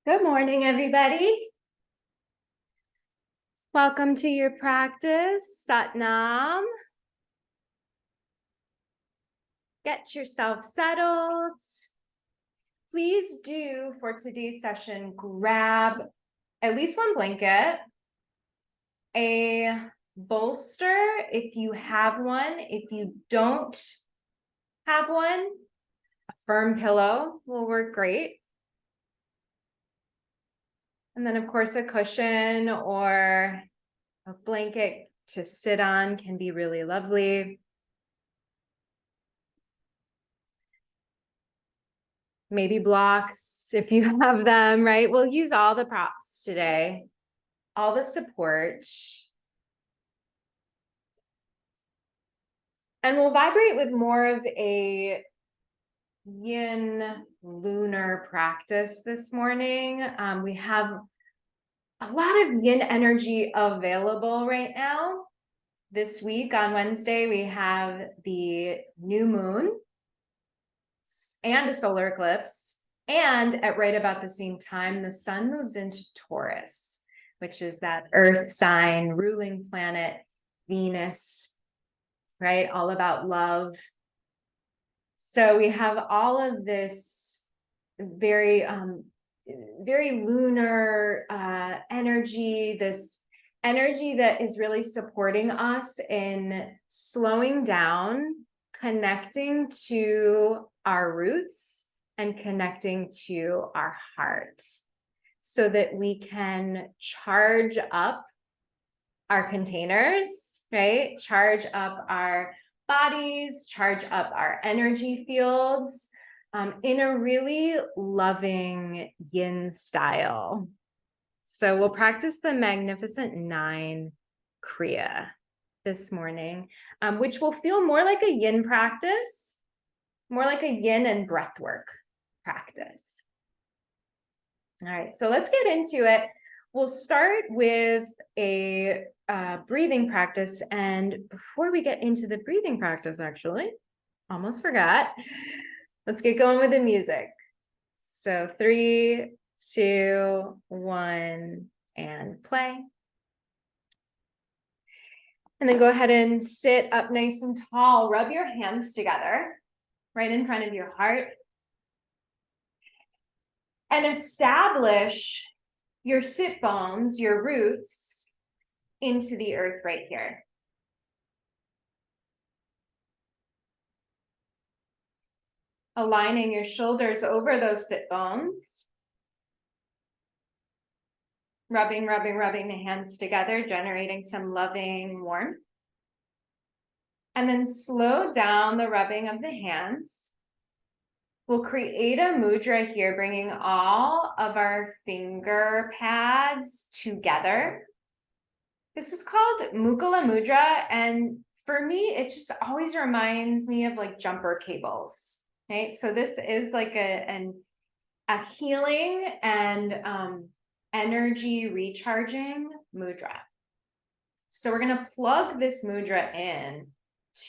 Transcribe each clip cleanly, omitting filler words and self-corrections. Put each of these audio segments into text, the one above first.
Good morning, everybody. Welcome to your practice, Satnam. Get yourself settled. Please do, for today's session, grab at least one blanket, a bolster if you have one. If you don't have one, a firm pillow will work great. And then, of course, a cushion or a blanket to sit on can be really lovely. Maybe blocks if you have them, right? We'll use all the props today, all the support. And we'll vibrate with more of a yin lunar practice this morning. We have a lot of yin energy available right now. This week on Wednesday, we have the new moon and a solar eclipse. And at right about the same time, the sun moves into Taurus, which is that earth sign, ruling planet, Venus, right? All about love. So we have all of this very lunar energy, this energy that is really supporting us in slowing down, connecting to our roots and connecting to our heart so that we can charge up our containers, right? Charge up our bodies, charge up our energy fields in a really loving yin style. So we'll practice the Magnificent 9 Kriya this morning, which will feel more like a yin practice, more like a yin and breathwork practice. All right, so let's get into it. We'll start with a breathing practice. And before we get into the breathing practice, actually, almost forgot, let's get going with the music. So 3, 2, 1, and play. And then go ahead and sit up nice and tall. Rub your hands together right in front of your heart. And establish your sit bones, your roots, into the earth right here. Aligning your shoulders over those sit bones. Rubbing the hands together, generating some loving warmth. And then slow down the rubbing of the hands. We'll create a mudra here, bringing all of our finger pads together. This is called Mukula Mudra, and for me, it just always reminds me of like jumper cables, right? So this is like a healing and energy recharging mudra. So we're gonna plug this mudra in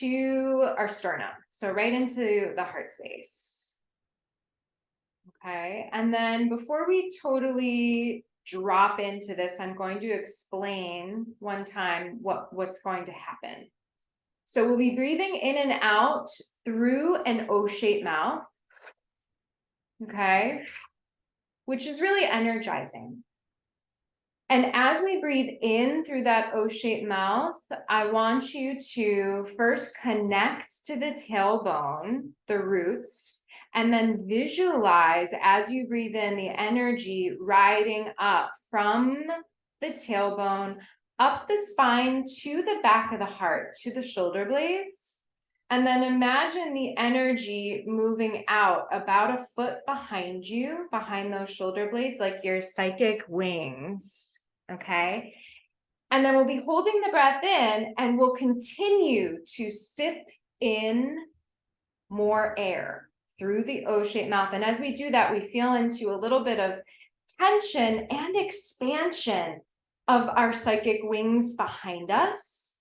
to our sternum, so right into the heart space. Okay, and then before we totally drop into this, I'm going to explain one time what's going to happen. So we'll be breathing in and out through an O-shaped mouth, okay, which is really energizing. And as we breathe in through that O-shaped mouth, I want you to first connect to the tailbone, the roots, and then visualize as you breathe in the energy riding up from the tailbone, up the spine to the back of the heart, to the shoulder blades. And then imagine the energy moving out about a foot behind you, behind those shoulder blades, like your psychic wings. Okay. And then we'll be holding the breath in and we'll continue to sip in more air through the O-shaped mouth. And as we do that, we feel into a little bit of tension and expansion of our psychic wings behind us.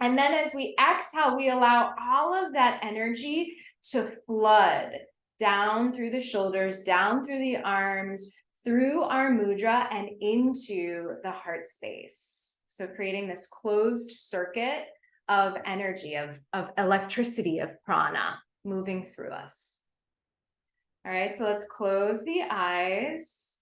And then as we exhale, we allow all of that energy to flood down through the shoulders, down through the arms, through our mudra and into the heart space. So creating this closed circuit of energy, of electricity, of prana moving through us. All right, so let's close the eyes.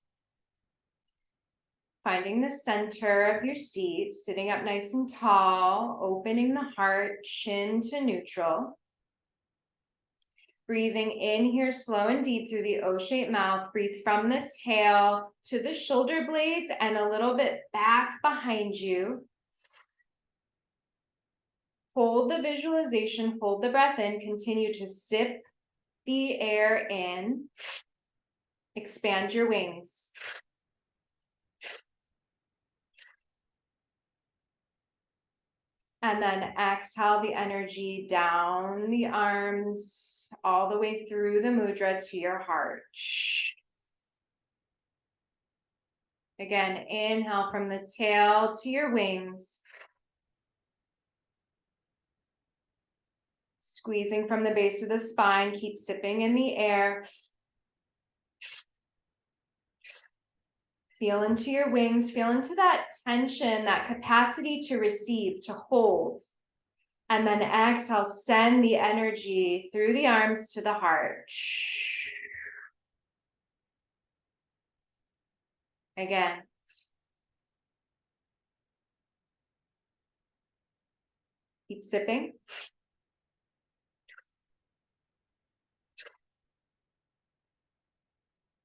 Finding the center of your seat, sitting up nice and tall, opening the heart, chin to neutral. Breathing in here slow and deep through the O-shaped mouth. Breathe from the tail to the shoulder blades and a little bit back behind you. Hold the visualization, hold the breath in, continue to sip the air in. Expand your wings. And then exhale the energy down the arms, all the way through the mudra to your heart. Again, inhale from the tail to your wings. Squeezing from the base of the spine, keep sipping in the air. Feel into your wings, feel into that tension, that capacity to receive, to hold. And then exhale, send the energy through the arms to the heart. Again. Keep sipping.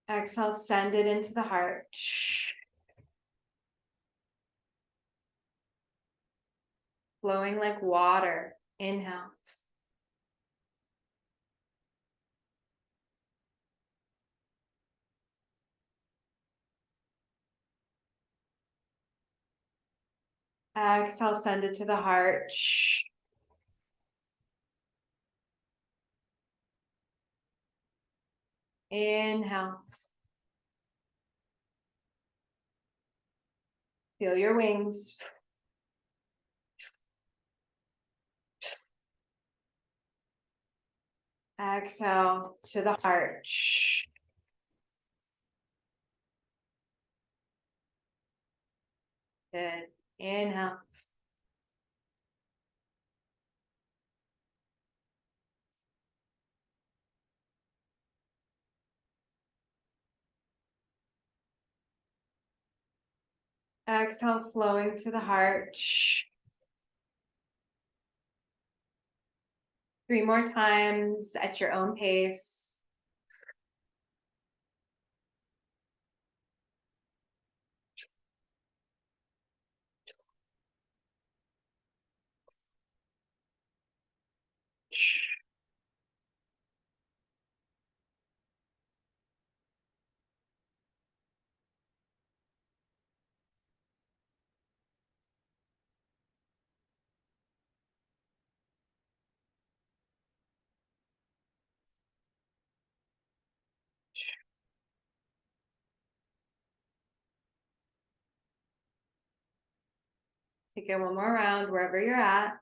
Exhale, send it into the heart. Flowing like water. Inhale. Exhale, send it to the heart. Inhale. Feel your wings. Exhale to the heart. Good. Inhale. Exhale, flowing to the heart. 3 more times at your own pace. Take it one more round wherever you're at.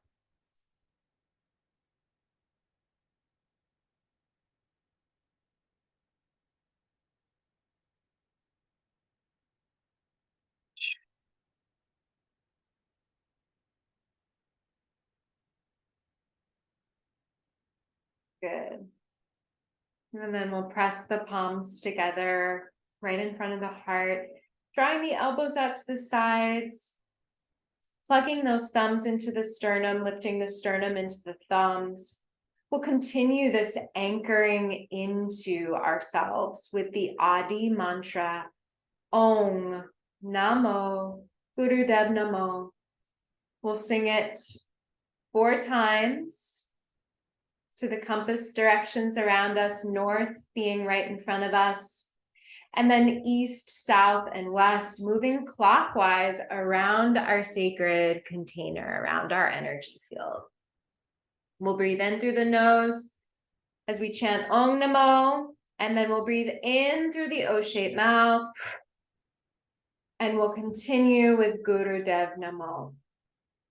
Good. And then we'll press the palms together right in front of the heart, drawing the elbows out to the sides, plugging those thumbs into the sternum, lifting the sternum into the thumbs. We'll continue this anchoring into ourselves with the Adi mantra, Om Namo Gurudev Namo. We'll sing it 4 times to the compass directions around us, north being right in front of us, and then east, south, and west, moving clockwise around our sacred container, around our energy field. We'll breathe in through the nose as we chant Om Namo, and then we'll breathe in through the O-shaped mouth, and we'll continue with Gurudev Namo.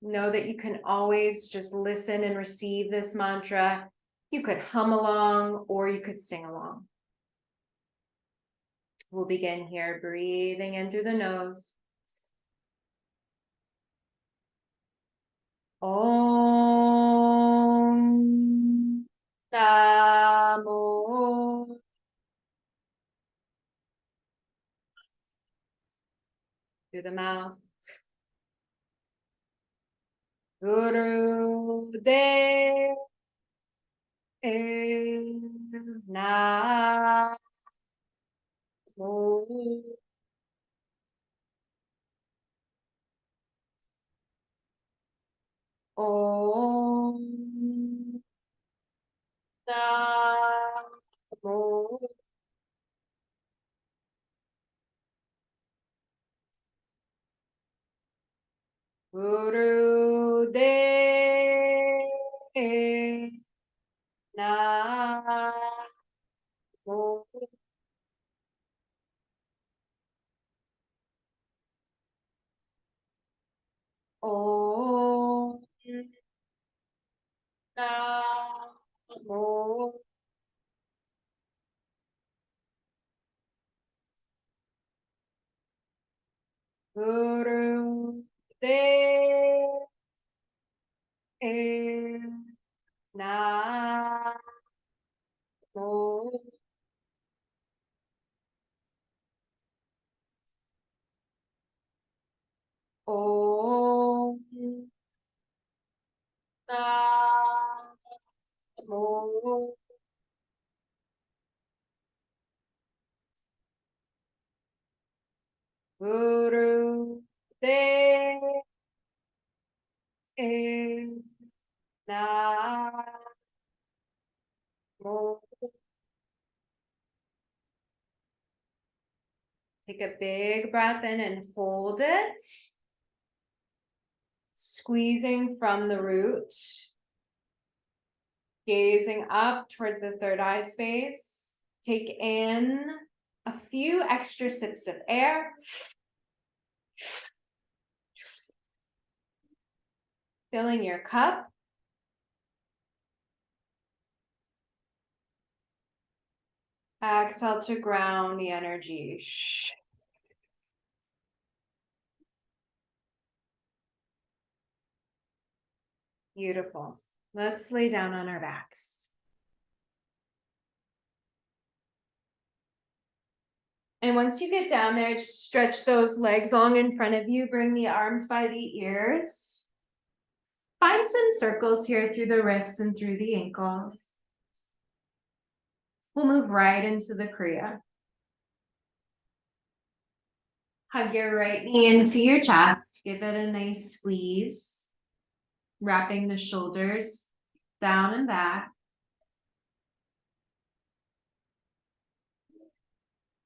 Know that you can always just listen and receive this mantra. You could hum along or you could sing along. We'll begin here, breathing in through the nose. Om Namo. Through the mouth. Guru De Namo. Om Namo. Guru De Namo. Om Namo. Guru De Namo. Om Namo. Guru De Namo. Take a big breath in and hold it. Squeezing from the root. Gazing up towards the third eye space. Take in a few extra sips of air. Filling your cup. Exhale to ground the energy. Beautiful. Let's lay down on our backs. And once you get down there, just stretch those legs long in front of you. Bring the arms by the ears. Find some circles here through the wrists and through the ankles. We'll move right into the Kriya. Hug your right knee into your chest. Give it a nice squeeze. Wrapping the shoulders down and back.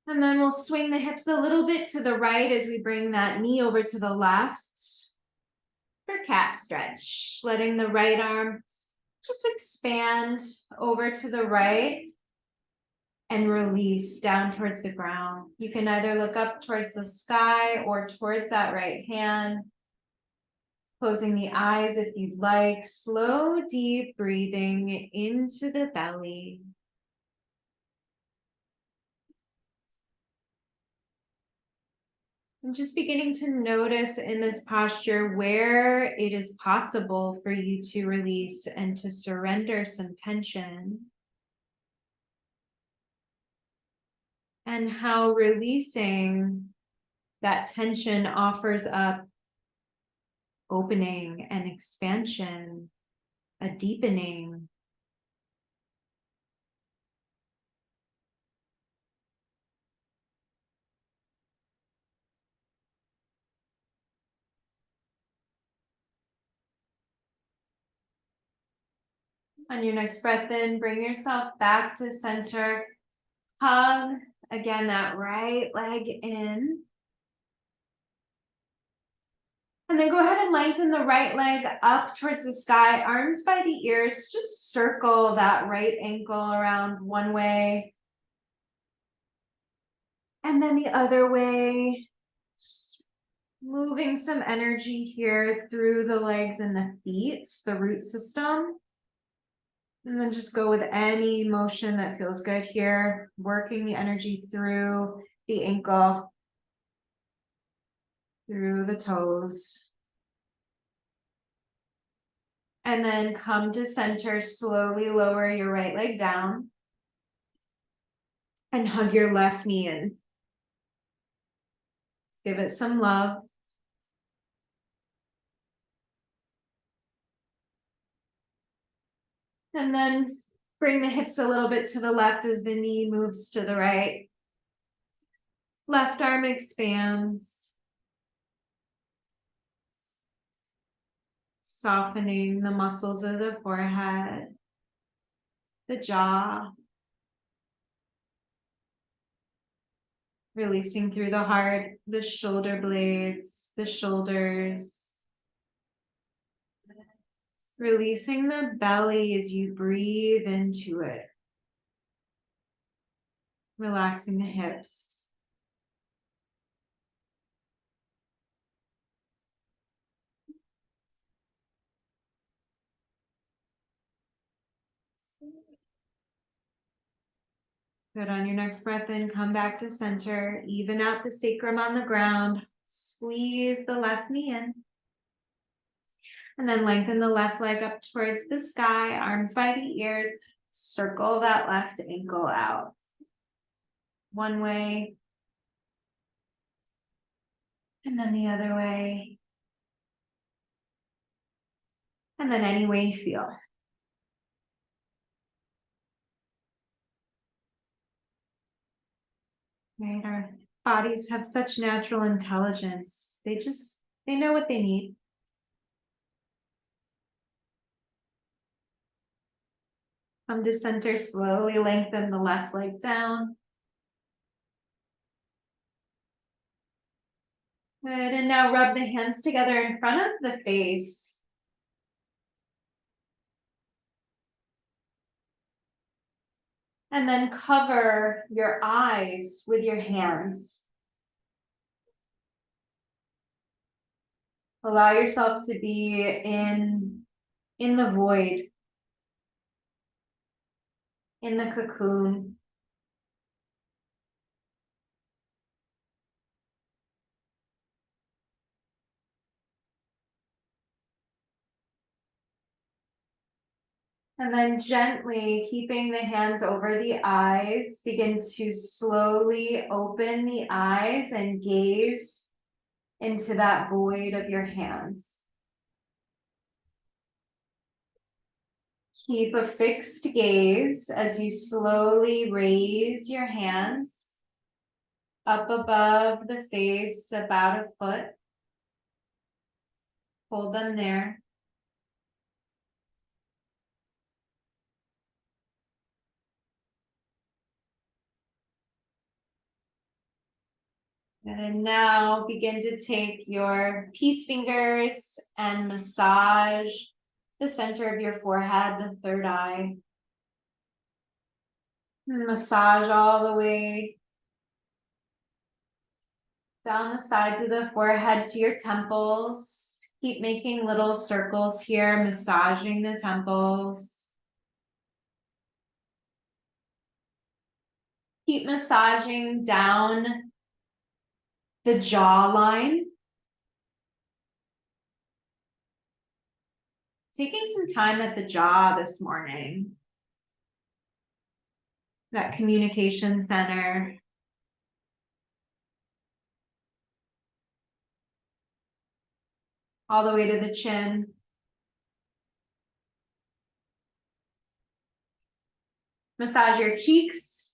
And then we'll swing the hips a little bit to the right as we bring that knee over to the left for cat stretch. Letting the right arm just expand over to the right and release down towards the ground. You can either look up towards the sky or towards that right hand. Closing the eyes if you'd like. Slow, deep breathing into the belly. And just beginning to notice in this posture where it is possible for you to release and to surrender some tension. And how releasing that tension offers up opening and expansion, a deepening. On your next breath in, bring yourself back to center. Hug, again, that right leg in. And then go ahead and lengthen the right leg up towards the sky, arms by the ears. Just circle that right ankle around one way. And then the other way. Just moving some energy here through the legs and the feet, the root system. And then just go with any motion that feels good here, working the energy through the ankle, through the toes. And then come to center, slowly lower your right leg down and hug your left knee in. Give it some love. And then bring the hips a little bit to the left as the knee moves to the right. Left arm expands. Softening the muscles of the forehead, the jaw. Releasing through the heart, the shoulder blades, the shoulders. Releasing the belly as you breathe into it. Relaxing the hips. Good. On your next breath in, come back to center. Even out the sacrum on the ground. Squeeze the left knee in. And then lengthen the left leg up towards the sky, arms by the ears. Circle that left ankle out. One way. And then the other way. And then any way you feel. Right? Our bodies have such natural intelligence. They know what they need. Come to center, slowly lengthen the left leg down. Good, and now rub the hands together in front of the face. And then cover your eyes with your hands. Allow yourself to be in the void, in the cocoon. And then gently, keeping the hands over the eyes, begin to slowly open the eyes and gaze into that void of your hands. Keep a fixed gaze as you slowly raise your hands up above the face, about a foot. Hold them there. And now begin to take your peace fingers and massage the center of your forehead, the third eye. Massage all the way down the sides of the forehead to your temples. Keep making little circles here, massaging the temples. Keep massaging down the jawline. Taking some time at the jaw this morning. That communication center. All the way to the chin. Massage your cheeks.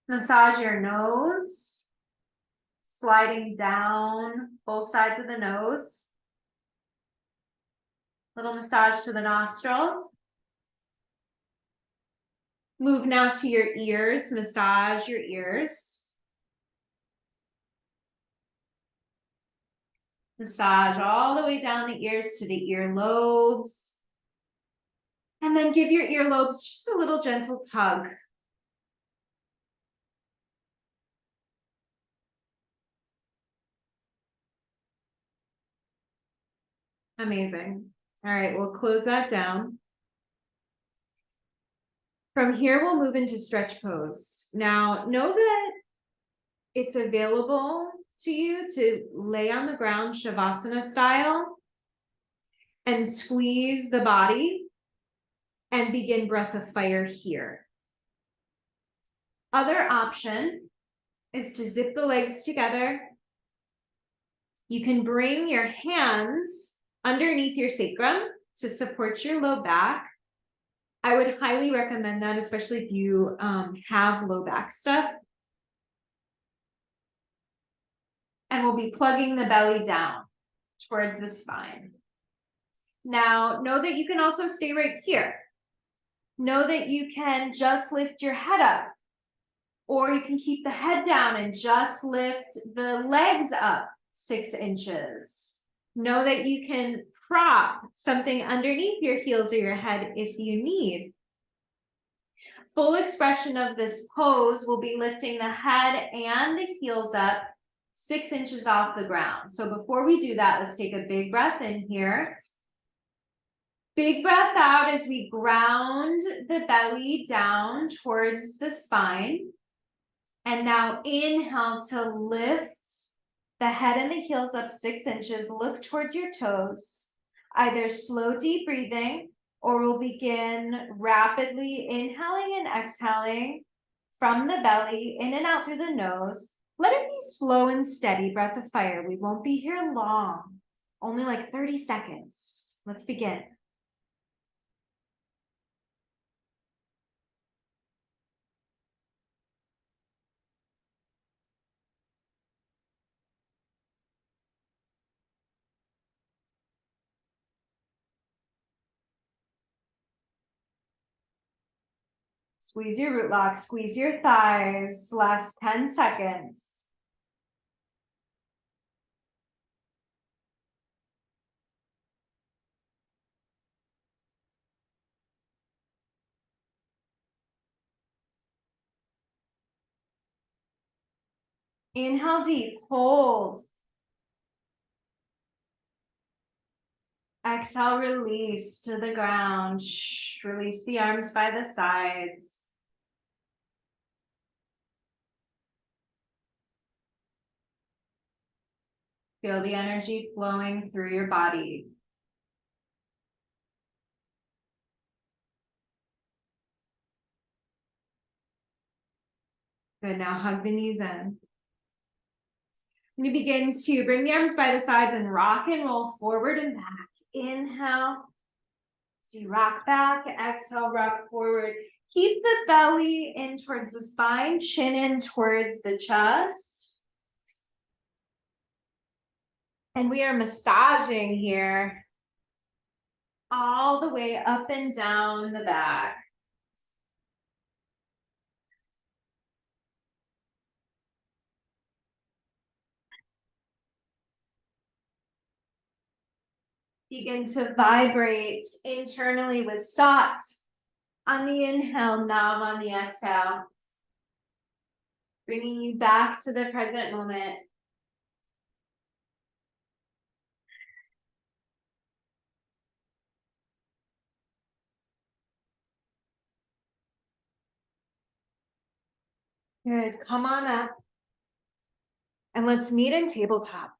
Massage your nose. Sliding down both sides of the nose. Little massage to the nostrils. Move now to your ears. Massage your ears. Massage all the way down the ears to the earlobes. And then give your earlobes just a little gentle tug. Amazing. All right, we'll close that down. From here, we'll move into stretch pose. Now, know that it's available to you to lay on the ground Shavasana style and squeeze the body and begin breath of fire here. Other option is to zip the legs together. You can bring your hands underneath your sacrum to support your low back. I would highly recommend that, especially if you have low back stuff. And we'll be plugging the belly down towards the spine. Now, know that you can also stay right here. Know that you can just lift your head up, or you can keep the head down and just lift the legs up 6 inches. Know that you can prop something underneath your heels or your head if you need. Full expression of this pose will be lifting the head and the heels up 6 inches off the ground. So before we do that, let's take a big breath in here. Big breath out as we ground the belly down towards the spine. And now inhale to lift the head and the heels up 6 inches. Look towards your toes. Either slow, deep breathing, or we'll begin rapidly inhaling and exhaling from the belly, in and out through the nose. Let it be slow and steady, breath of fire. We won't be here long, only like 30 seconds. Let's begin. Squeeze your root lock, squeeze your thighs. Last 10 seconds. Inhale deep, hold. Exhale, release to the ground. Release the arms by the sides. Feel the energy flowing through your body. Good, now hug the knees in. And you begin to bring the arms by the sides and rock and roll forward and back. Inhale. So you rock back, exhale, rock forward. Keep the belly in towards the spine, chin in towards the chest. And we are massaging here all the way up and down the back. Begin to vibrate internally with Sat on the inhale, Nam on the exhale. Bringing you back to the present moment. Good, come on up. And let's meet in tabletop.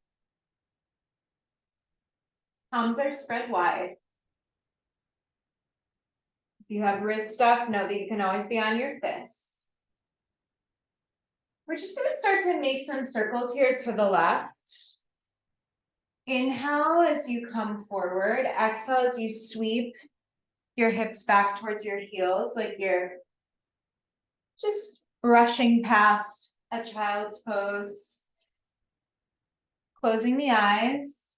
Palms are spread wide. If you have wrist stuff, know that you can always be on your fists. We're just going to start to make some circles here to the left. Inhale as you come forward. Exhale as you sweep your hips back towards your heels, like you're just brushing past a child's pose. Closing the eyes.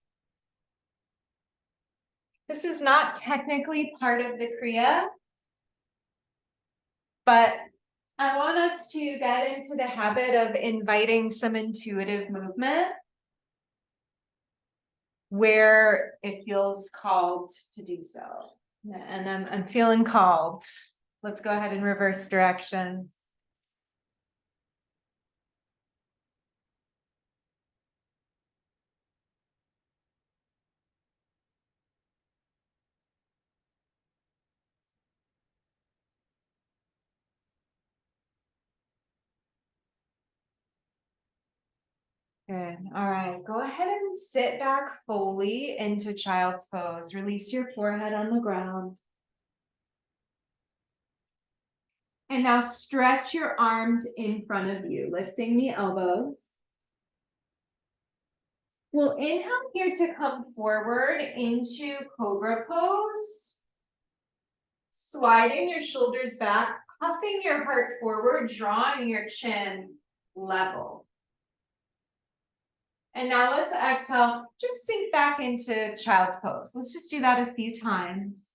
This is not technically part of the Kriya, but I want us to get into the habit of inviting some intuitive movement where it feels called to do so. And I'm feeling called. Let's go ahead and reverse directions. Good. All right. Go ahead and sit back fully into child's pose. Release your forehead on the ground. And now stretch your arms in front of you, lifting the elbows. We'll inhale here to come forward into cobra pose. Sliding your shoulders back, puffing your heart forward, drawing your chin level. And now let's exhale, just sink back into child's pose. Let's just do that a few times.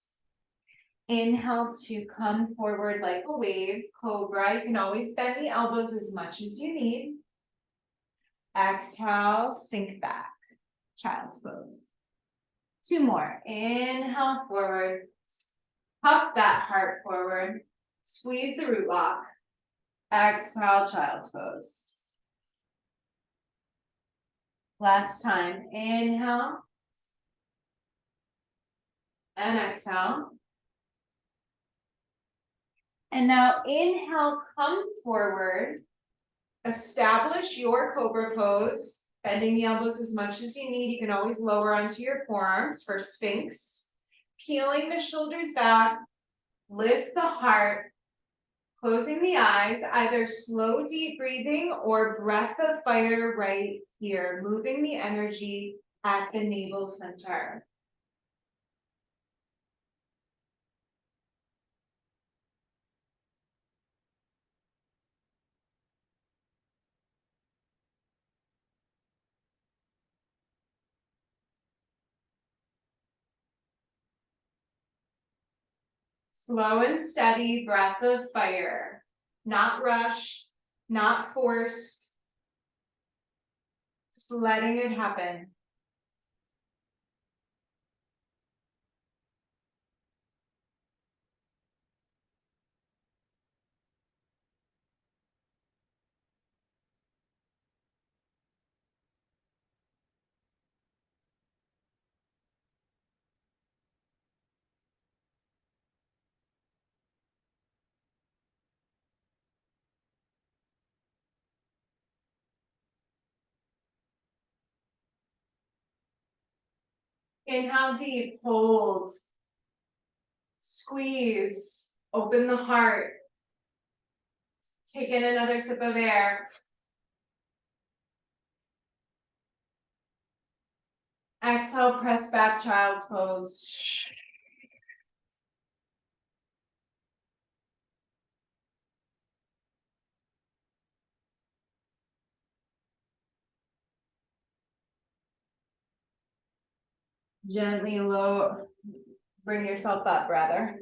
Inhale to come forward like a wave, cobra. You can always bend the elbows as much as you need. Exhale, sink back, child's pose. 2 more. Inhale forward. Puff that heart forward. Squeeze the root lock. Exhale, child's pose. Last time. Inhale. And exhale. And now inhale, come forward. Establish your cobra pose. Bending the elbows as much as you need. You can always lower onto your forearms for Sphinx. Peeling the shoulders back. Lift the heart. Closing the eyes, either slow, deep breathing or breath of fire right here, moving the energy at the navel center. Slow and steady breath of fire, not rushed, not forced, just letting it happen. Inhale deep, hold, squeeze, open the heart. Take in another sip of air. Exhale, press back, child's pose. Gently low, bring yourself up, brother.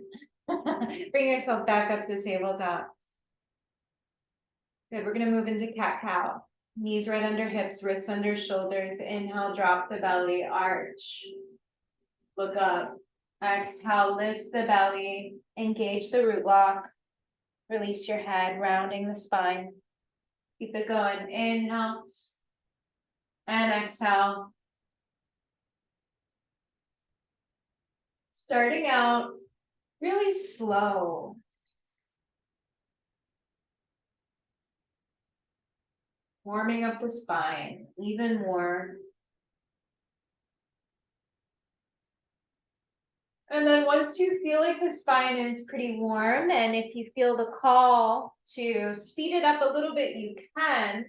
Bring yourself back up to tabletop. Good, we're gonna move into cat-cow. Knees right under hips, wrists under shoulders. Inhale, drop the belly, arch. Look up. Exhale, lift the belly, engage the root lock. Release your head, rounding the spine. Keep it going. Inhale. And exhale. Starting out really slow. Warming up the spine even more. And then once you feel like the spine is pretty warm, and if you feel the call to speed it up a little bit, you can,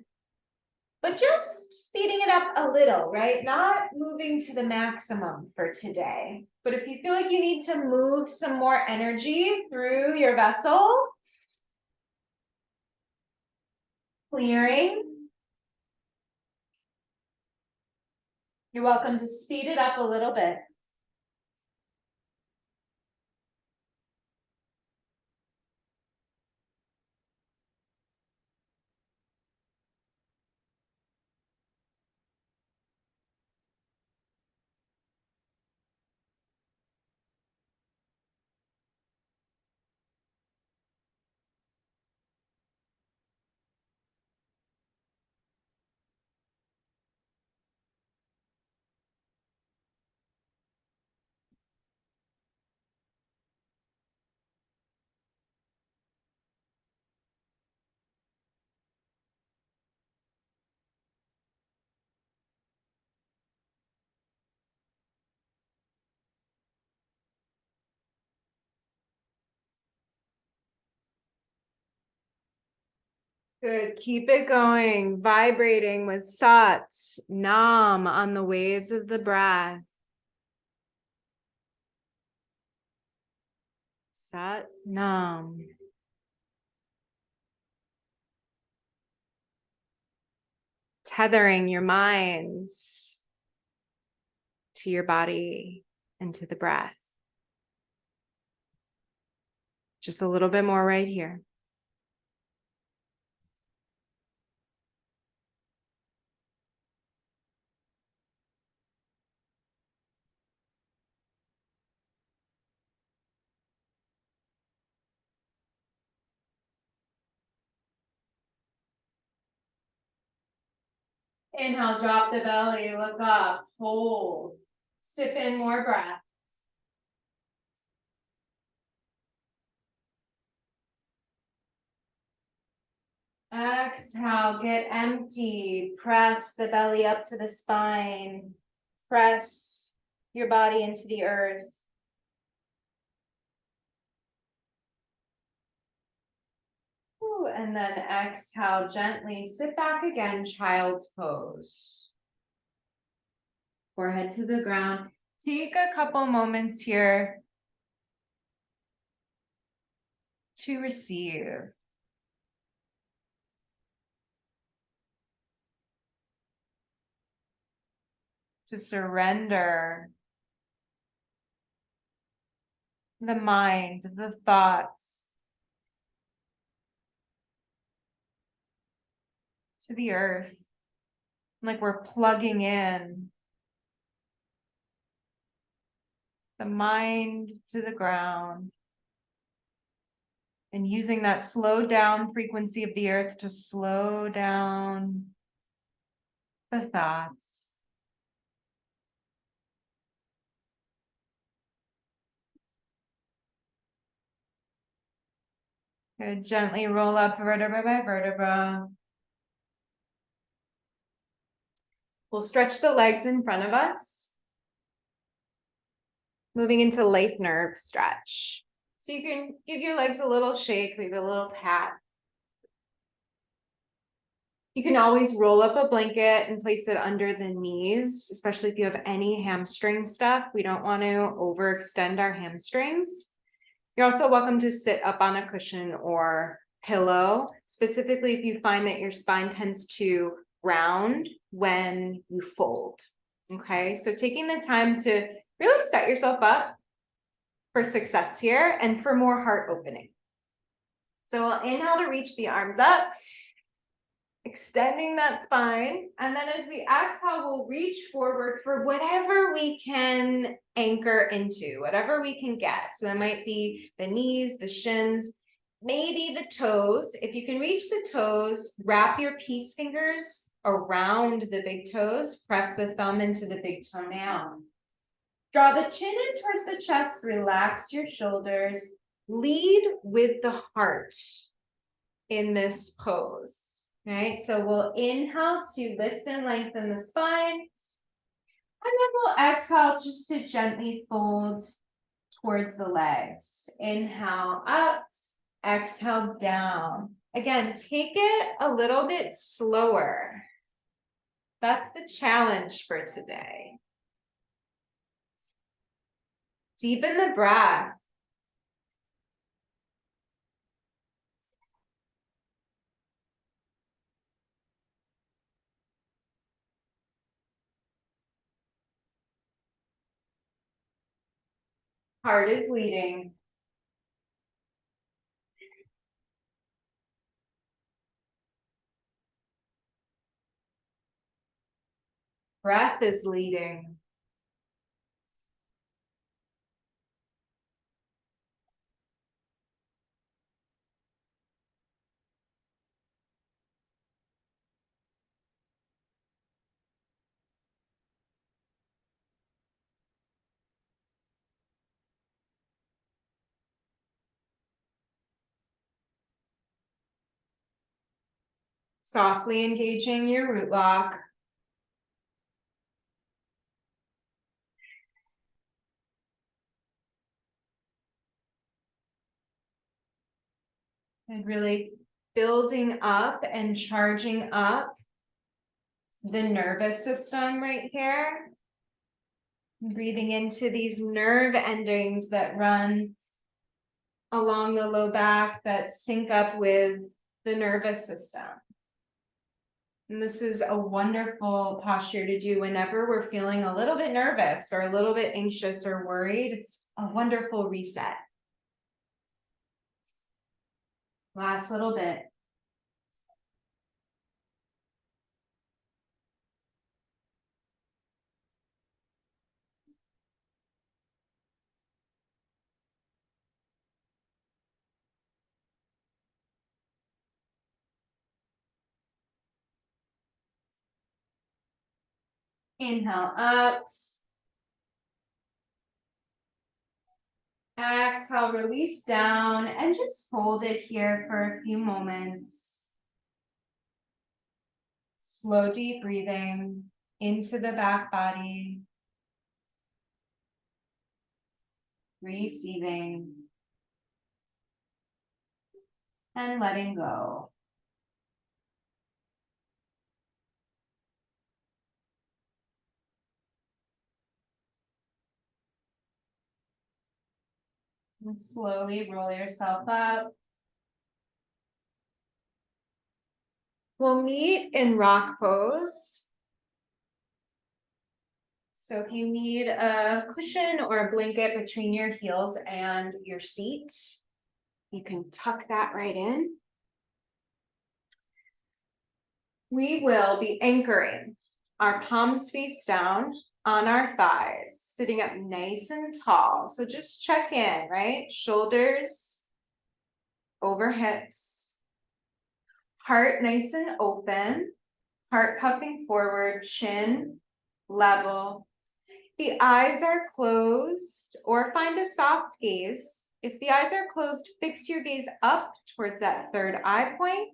but just speeding it up a little, right? Not moving to the maximum for today. But if you feel like you need to move some more energy through your vessel, clearing, you're welcome to speed it up a little bit. Good. Keep it going, vibrating with Sat Nam on the waves of the breath. Sat Nam. Tethering your minds to your body and to the breath. Just a little bit more right here. Inhale, drop the belly, look up, hold. Sip in more breath. Exhale, get empty. Press the belly up to the spine. Press your body into the earth. And then exhale, gently sit back again, child's pose. Forehead to the ground. Take a couple moments here to receive. To surrender the mind, the thoughts, to the earth, like we're plugging in the mind to the ground and using that slow down frequency of the earth to slow down the thoughts. Good. Gently roll up vertebra by vertebra. We'll stretch the legs in front of us. Moving into life nerve stretch. So you can give your legs a little shake, maybe a little pat. You can always roll up a blanket and place it under the knees, especially if you have any hamstring stuff. We don't want to overextend our hamstrings. You're also welcome to sit up on a cushion or pillow, specifically if you find that your spine tends to round when you fold. Okay, so taking the time to really set yourself up for success here and for more heart opening. So we'll inhale to reach the arms up, extending that spine. And then as we exhale, we'll reach forward for whatever we can anchor into, whatever we can get. So that might be the knees, the shins, maybe the toes. If you can reach the toes, wrap your peace fingers around the big toes, press the thumb into the big toenail. Draw the chin in towards the chest, relax your shoulders, lead with the heart in this pose. Okay, so we'll inhale to lift and lengthen the spine. And then we'll exhale just to gently fold towards the legs. Inhale up, exhale down. Again, take it a little bit slower. That's the challenge for today. Deepen the breath. Heart is leading. Breath is leading. Softly engaging your root lock. And really building up and charging up the nervous system right here. Breathing into these nerve endings that run along the low back that sync up with the nervous system. And this is a wonderful posture to do whenever we're feeling a little bit nervous or a little bit anxious or worried. It's a wonderful reset. Last little bit. Inhale up. Exhale, release down, and just hold it here for a few moments. Slow, deep breathing into the back body. Receiving. And letting go. And slowly roll yourself up. We'll meet in rock pose. So if you need a cushion or a blanket between your heels and your seat, you can tuck that right in. We will be anchoring our palms face down on our thighs, sitting up nice and tall. So just check in, right? Shoulders over hips, heart nice and open, heart puffing forward, chin level. The eyes are closed, or find a soft gaze. If the eyes are closed, fix your gaze up towards that third eye point.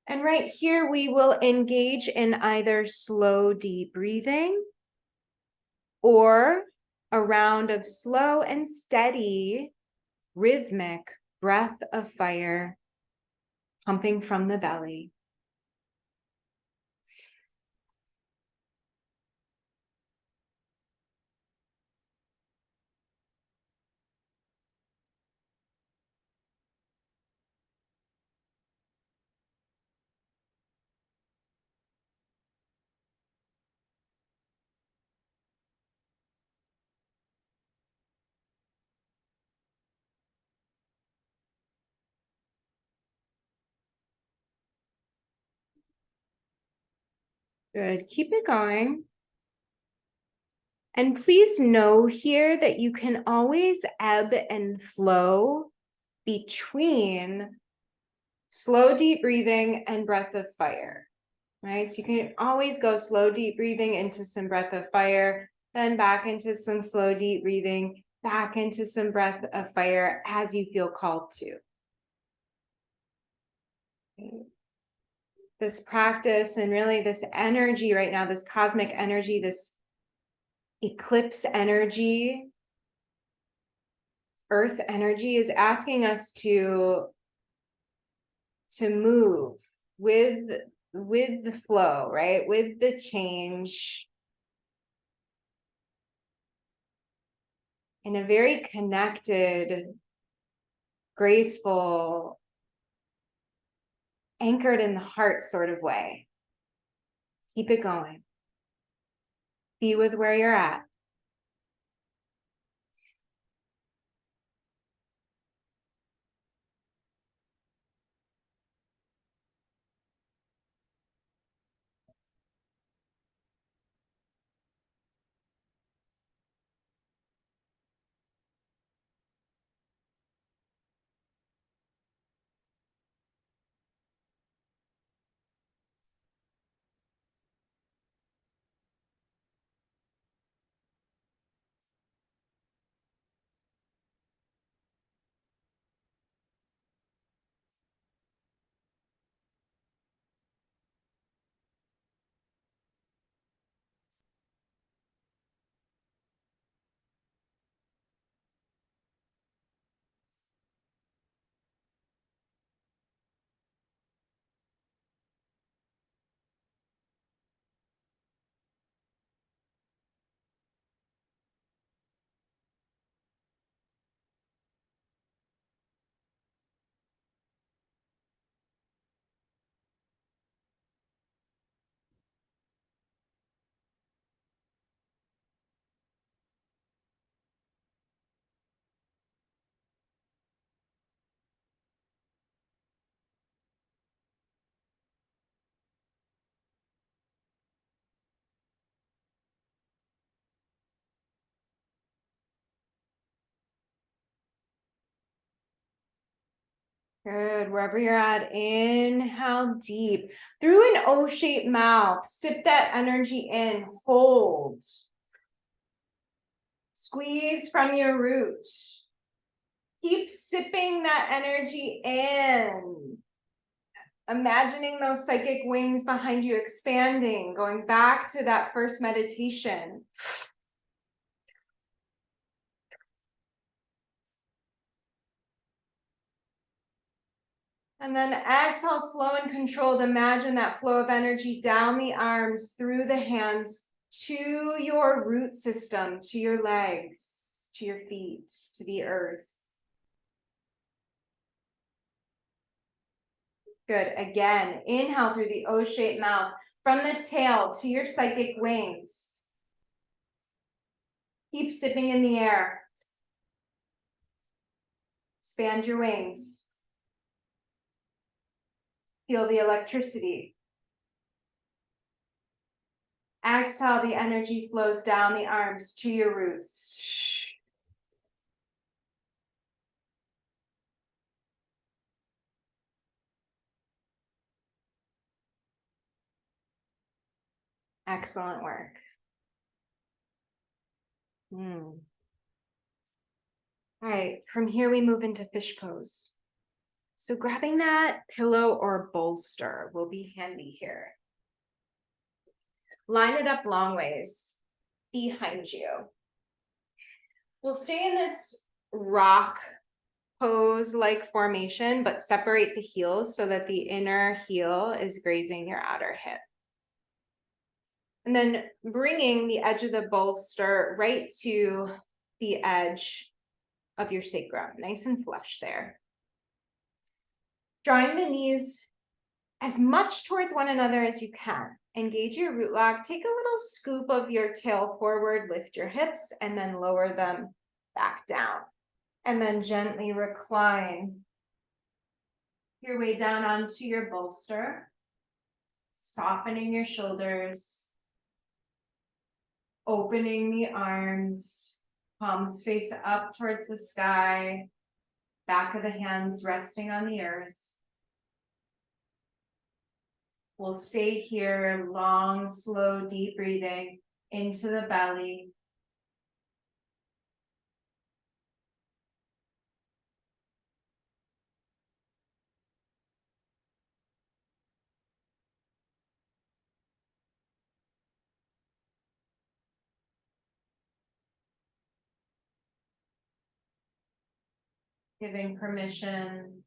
And right here, we will engage in either slow, deep breathing or a round of slow and steady, rhythmic breath of fire pumping from the belly. Good, keep it going. And please know here that you can always ebb and flow between slow, deep breathing and breath of fire, right? So you can always go slow, deep breathing into some breath of fire, then back into some slow, deep breathing, back into some breath of fire as you feel called to. This practice and really this energy right now, this cosmic energy, this eclipse energy, earth energy is asking us to move with the flow, right? With the change in a very connected, graceful, anchored in the heart sort of way. Keep it going. Be with where you're at. Good. Wherever you're at, inhale deep through an O-shaped mouth. Sip that energy in. Hold. Squeeze from your root. Keep sipping that energy in. Imagining those psychic wings behind you expanding, going back to that first meditation. And then exhale, slow and controlled. Imagine that flow of energy down the arms, through the hands, to your root system, to your legs, to your feet, to the earth. Good. Again, inhale through the O-shaped mouth, from the tail to your psychic wings. Keep sipping in the air. Expand your wings. Feel the electricity. Exhale, the energy flows down the arms to your roots. Excellent work. All right, from here we move into fish pose. So grabbing that pillow or bolster will be handy here. Line it up long ways behind you. We'll stay in this rock pose-like formation, but separate the heels so that the inner heel is grazing your outer hip. And then bringing the edge of the bolster right to the edge of your sacrum, nice and flush there. Drawing the knees as much towards one another as you can. Engage your root lock. Take a little scoop of your tail forward, lift your hips, and then lower them back down. And then gently recline your way down onto your bolster, softening your shoulders, opening the arms, palms face up towards the sky, back of the hands resting on the earth. We'll stay here, long, slow, deep breathing into the belly. Giving permission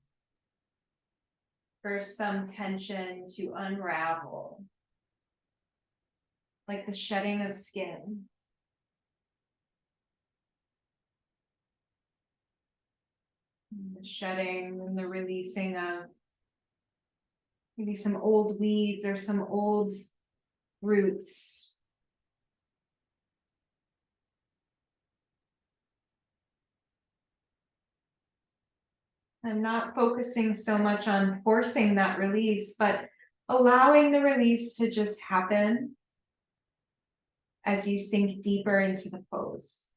for some tension to unravel, like the shedding of skin. The shedding and the releasing of maybe some old weeds or some old roots. And not focusing so much on forcing that release, but allowing the release to just happen as you sink deeper into the pose.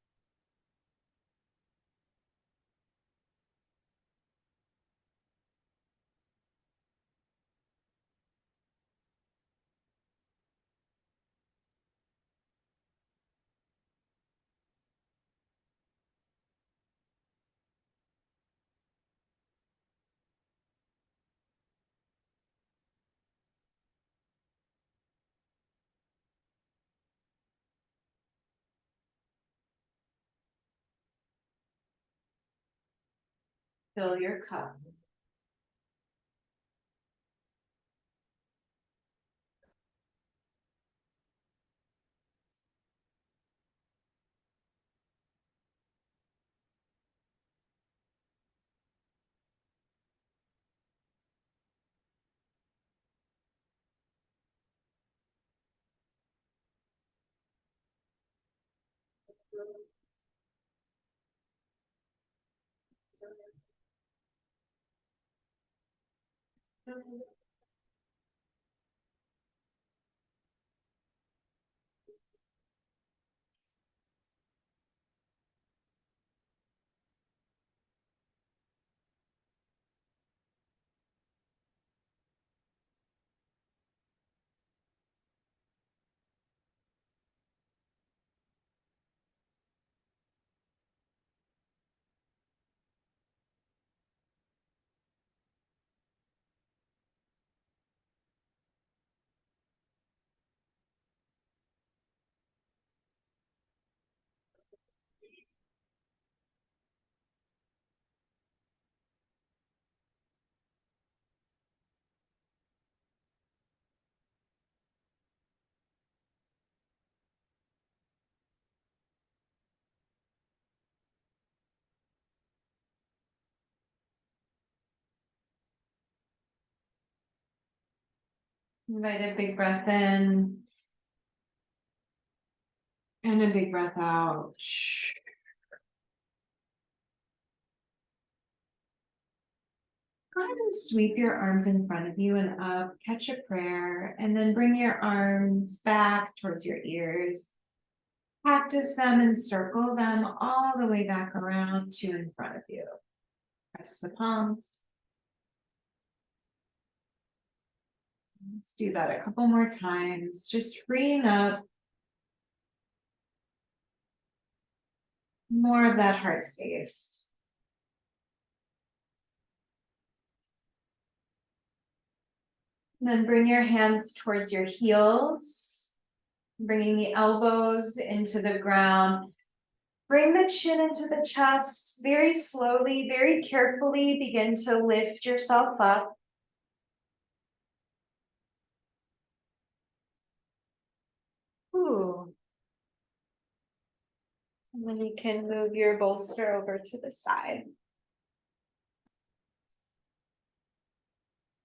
Fill your cup. Invite a big breath in and a big breath out. Go ahead and sweep your arms in front of you and up, catch a prayer, and then bring your arms back towards your ears. Practice them and circle them all the way back around to in front of you. Press the palms. Let's do that a couple more times, just freeing up more of that heart space. And then bring your hands towards your heels, bringing the elbows into the ground. Bring the chin into the chest, very slowly, very carefully begin to lift yourself up. Ooh. And then you can move your bolster over to the side.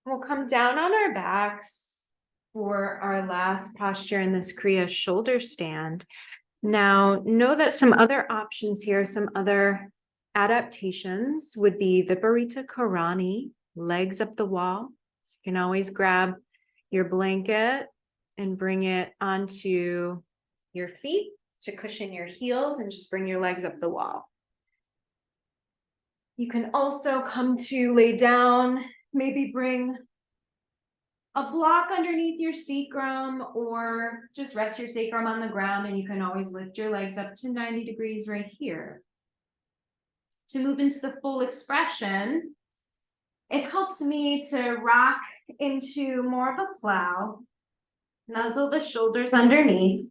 We'll come down on our backs for our last posture in this Kriya shoulder stand. Now, know that some other options here, some other adaptations would be Viparita Karani, legs up the wall. So you can always grab your blanket and bring it onto your feet to cushion your heels and just bring your legs up the wall. You can also come to lay down, maybe bring a block underneath your sacrum or just rest your sacrum on the ground, and you can always lift your legs up to 90 degrees right here. To move into the full expression, it helps me to rock into more of a plow, nuzzle the shoulders underneath,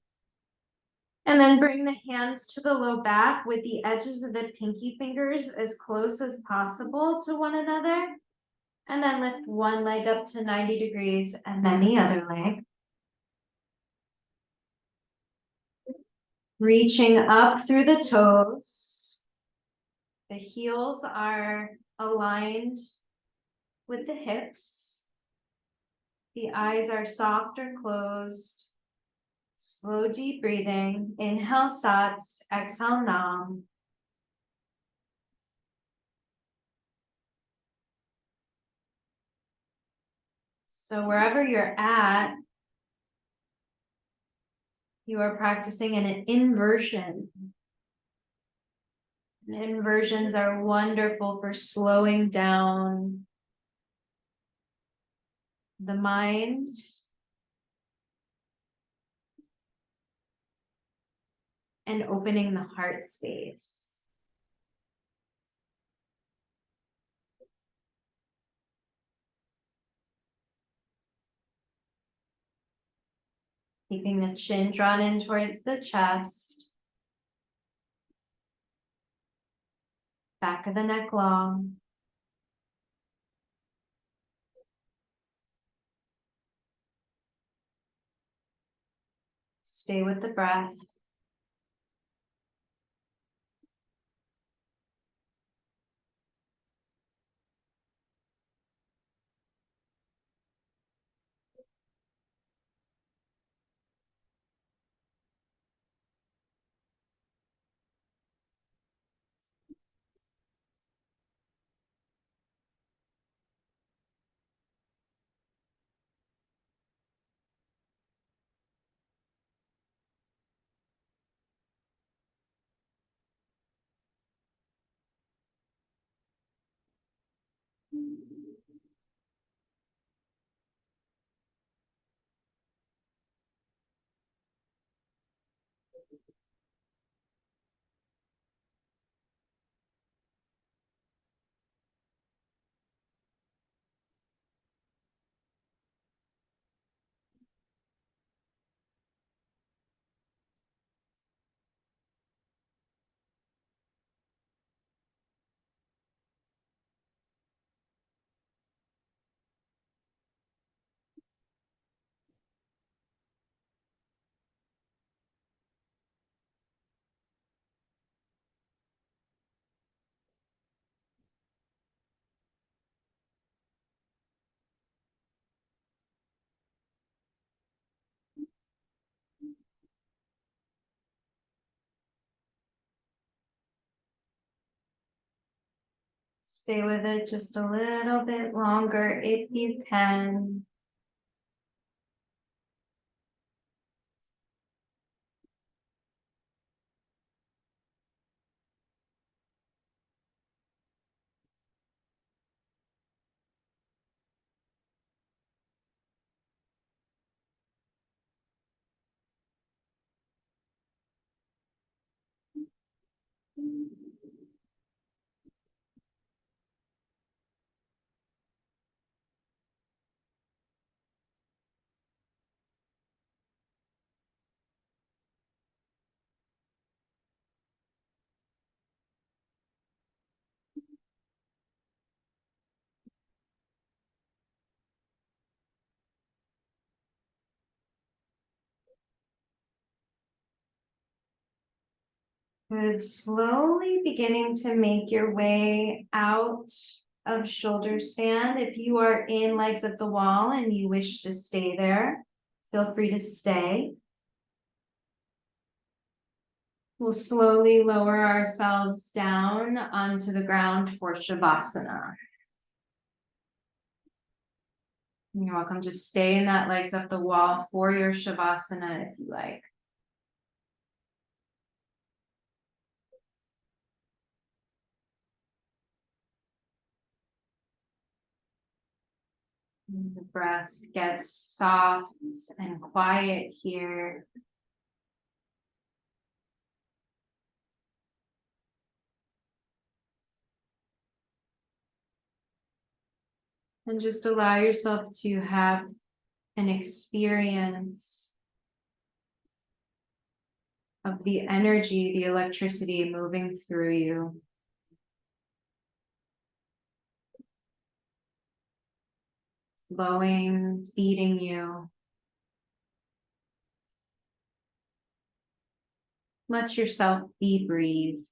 and then bring the hands to the low back with the edges of the pinky fingers as close as possible to one another. And then lift one leg up to 90 degrees and then the other leg. Reaching up through the toes. The heels are aligned with the hips. The eyes are soft or closed. Slow, deep breathing. Inhale, Sat. Exhale, Nam. So wherever you're at, you are practicing an inversion. And inversions are wonderful for slowing down the mind and opening the heart space. Keeping the chin drawn in towards the chest. Back of the neck long. Stay with the breath. Stay with it just a little bit longer if you can. Good. Slowly beginning to make your way out of shoulder stand. If you are in legs at the wall and you wish to stay there, feel free to stay. We'll slowly lower ourselves down onto the ground for Shavasana. You're welcome to stay in that legs up the wall for your Shavasana if you like. And the breath gets soft and quiet here. And just allow yourself to have an experience of the energy, the electricity moving through you. Flowing, feeding you. Let yourself be breathed.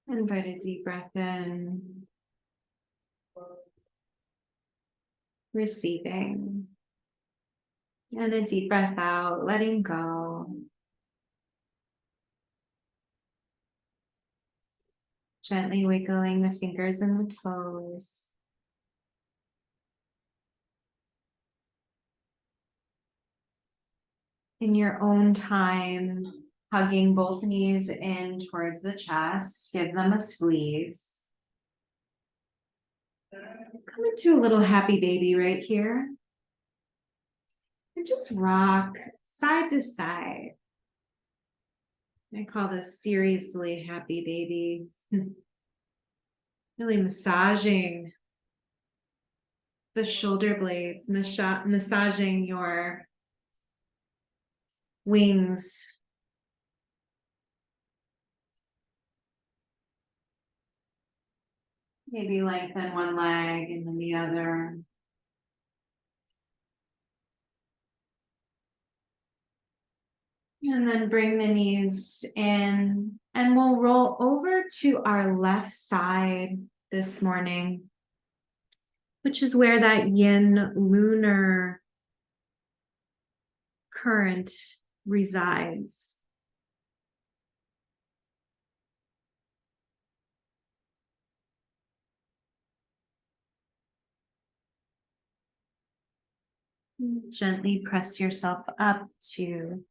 Invite a deep breath in, receiving, and a deep breath out, letting go. Gently wiggling the fingers and the toes. In your own time, hugging both knees in towards the chest. Give them a squeeze. Come into a little happy baby right here. And just rock side to side. I call this seriously happy baby. Really massaging the shoulder blades, massaging your wings. Maybe lengthen one leg and then the other. And then bring the knees in, and we'll roll over to our left side this morning, which is where that yin lunar current resides. Gently press yourself up to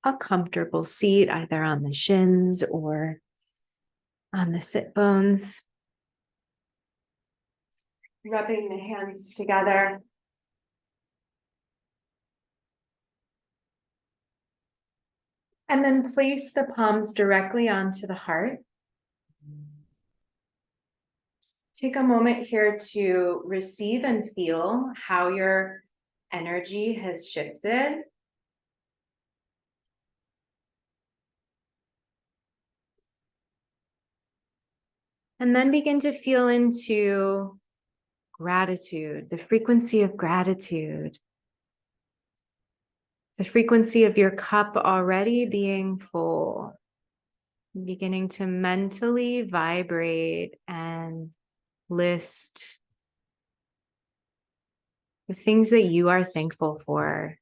a comfortable seat, either on the shins or on the sit bones. Rubbing the hands together. And then place the palms directly onto the heart. Take a moment here to receive and feel how your energy has shifted. And then begin to feel into gratitude, the frequency of gratitude, the frequency of your cup already being full, beginning to mentally vibrate and list the things that you are thankful for.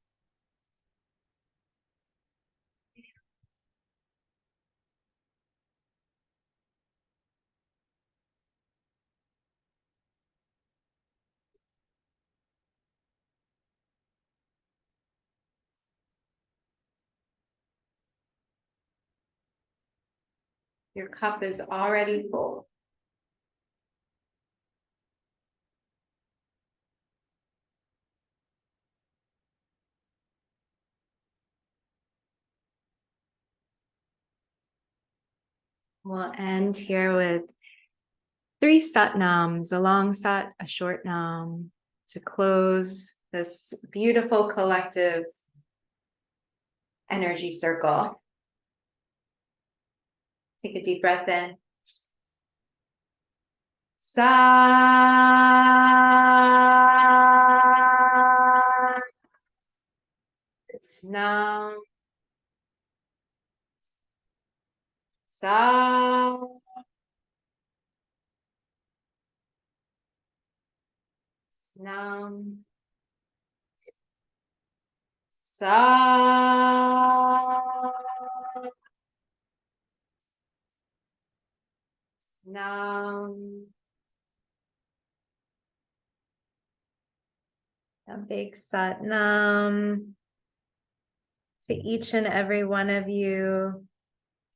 Your cup is already full. We'll end here with 3 satnams, a long sat, a short nam, to close this beautiful collective energy circle. Take a deep breath in. Sa. Nam. Sa. Nam. Sa. Nam. A big Satnam to each and every one of you.